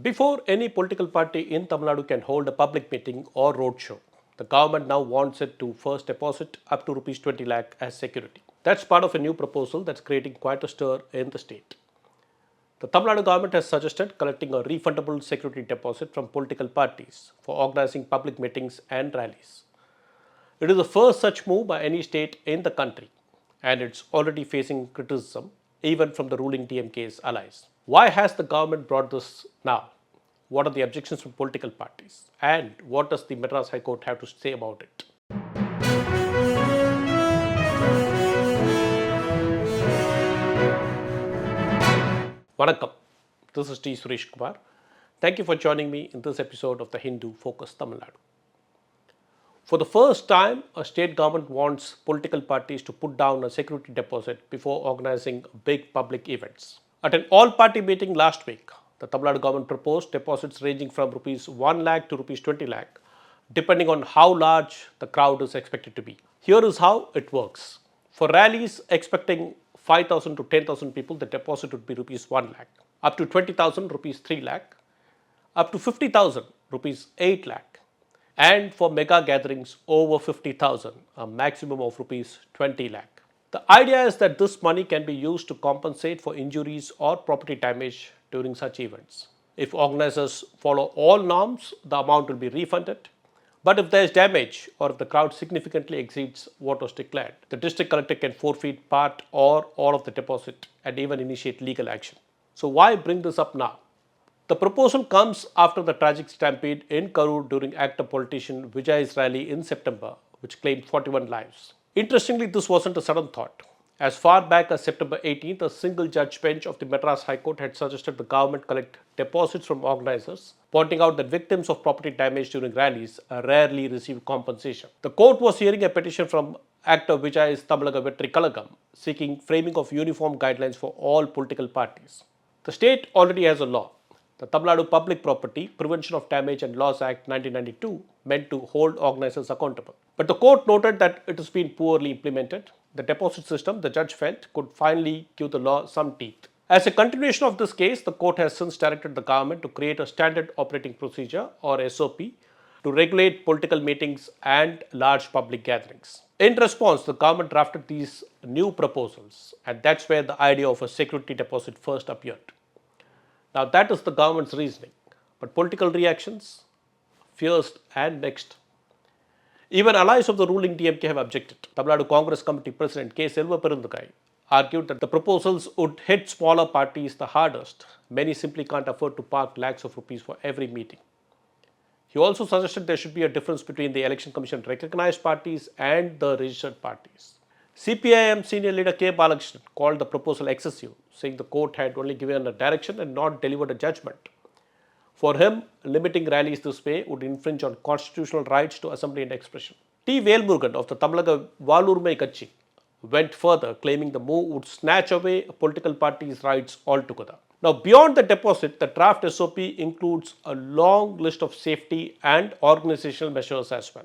Before any political party in Tamil Nadu can hold a public meeting or roadshow, the government now wants it to first deposit up to rupees 20 lakh as security. That's part of a new proposal that's creating quite a stir in the state. The Tamil Nadu government has suggested collecting a refundable security deposit from political parties for organizing public meetings and rallies. It is the first such move by any state in the country, and it's already facing criticism even from the ruling DMK's allies. Why has the government brought this now? What are the objections from political parties? And what does the Madras High Court have to say about it? Vanakkam. This is T. Suresh Kumar. Thank you for joining me in this episode of the Hindu Focus Tamil Nadu. For the first time, a state government wants political parties to put down a security deposit before organizing big public events. At an all-party meeting last week, the Tamil Nadu government proposed deposits ranging from rupees 1 lakh to rupees 20 lakh, depending on how large the crowd is expected to be. Here is how it works. For rallies expecting 5,000 to 10,000 people, the deposit would be rupees 1 lakh. Up to 20,000 rupees 3 lakh. Up to 50,000 rupees 8 lakh. And for mega gatherings over 50,000, a maximum of rupees 20 lakh. The idea is that this money can be used to compensate for injuries or property damage during such events. If organizers follow all norms, the amount will be refunded. But if there is damage or if the crowd significantly exceeds what was declared, the district collector can forfeit part or all of the deposit and even initiate legal action. So why bring this up now? The proposal comes after the tragic stampede in Karur during actor politician Vijay's rally in September, which claimed 41 lives. Interestingly, this wasn't a sudden thought. As far back as September 18th, a single judge bench of the Madras High Court had suggested the government collect deposits from organizers, pointing out that victims of property damage during rallies rarely receive compensation. The court was hearing a petition from actor Vijay's Tamalaga Vetri Kalagam, seeking framing of uniform guidelines for all political parties. The state already has a law. The Tamil Nadu Public Property Prevention of Damage and Loss Act 1992 meant to hold organizers accountable. But the court noted that it has been poorly implemented. The deposit system, the judge felt, could finally give the law some teeth. As a continuation of this case, the court has since directed the government to create a standard operating procedure or SOP to regulate political meetings and large public gatherings. In response, the government drafted these new proposals, and that's where the idea of a security deposit first appeared. Now that is the government's reasoning, but political reactions, first and next. Even allies of the ruling DMK have objected. Tamil Nadu Congress Committee President K. Selva Perundukai argued that the proposals would hit smaller parties the hardest. Many simply can't afford to park lakhs of rupees for every meeting. He also suggested there should be a difference between the Election Commission recognized parties and the registered parties. CPIM senior leader K. Balakrishnan called the proposal excessive, saying the court had only given a direction and not delivered a judgment. For him, limiting rallies this way would infringe on constitutional rights to assembly and expression. T. Velmurugan of the Tamalaga Valurmai Katchi went further, claiming the move would snatch away a political party's rights altogether. Now, beyond the deposit, the draft SOP includes a long list of safety and organizational measures as well.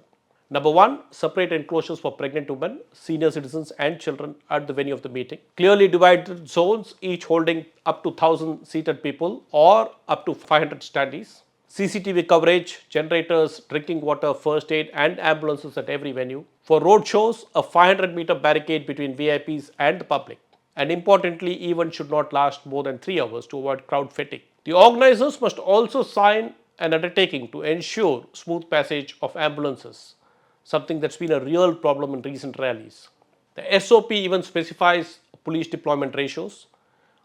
Number 1, separate enclosures for pregnant women, senior citizens and children at the venue of the meeting. Clearly divided zones, each holding up to 1,000 seated people or up to 500 standees. CCTV coverage, generators, drinking water, first aid and ambulances at every venue. For road shows, a 500-meter barricade between VIPs and the public. And importantly, events should not last more than 3 hours to avoid crowd fatigue. The organizers must also sign an undertaking to ensure smooth passage of ambulances, something that's been a real problem in recent rallies. The SOP even specifies police deployment ratios: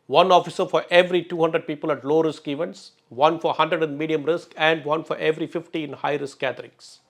1 officer for every 200 people at low risk events, 1 for 100 in medium risk, and 1 for every 50 in high risk gatherings.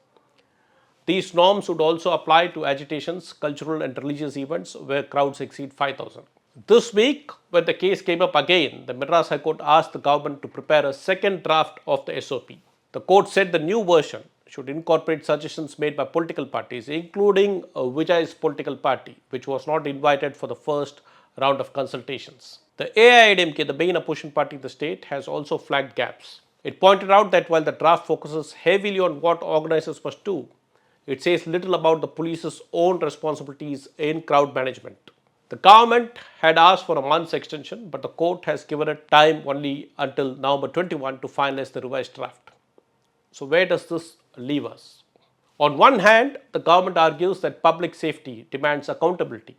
These norms would also apply to agitations, cultural and religious events where crowds exceed 5,000. This week, when the case came up again, the Madras High Court asked the government to prepare a second draft of the SOP. The court said the new version should incorporate suggestions made by political parties, including Vijay's political party, which was not invited for the first round of consultations. The AIADMK, the main opposition party in the state, has also flagged gaps. It pointed out that while the draft focuses heavily on what organizers must do, it says little about the police's own responsibilities in crowd management. The government had asked for a month's extension, but the court has given it time only until November 21 to finalize the revised draft. So, where does this leave us? On one hand, the government argues that public safety demands accountability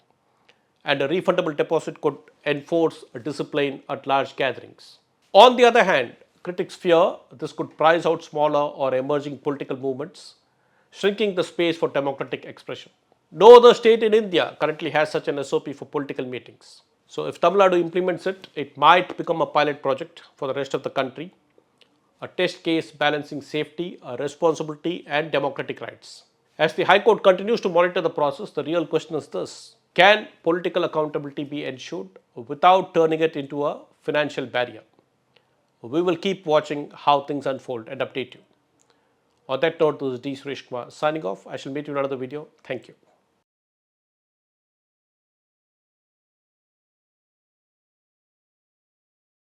and a refundable deposit could enforce a discipline at large gatherings. On the other hand, critics fear this could price out smaller or emerging political movements, shrinking the space for democratic expression. No other state in India currently has such an SOP for political meetings. So, if Tamil Nadu implements it, it might become a pilot project for the rest of the country, a test case balancing safety, responsibility, and democratic rights. As the High Court continues to monitor the process, the real question is this: can political accountability be ensured without turning it into a financial barrier? We will keep watching how things unfold and update you. On that note, this is D. Suresh Kumar signing off. I shall meet you in another video. Thank you.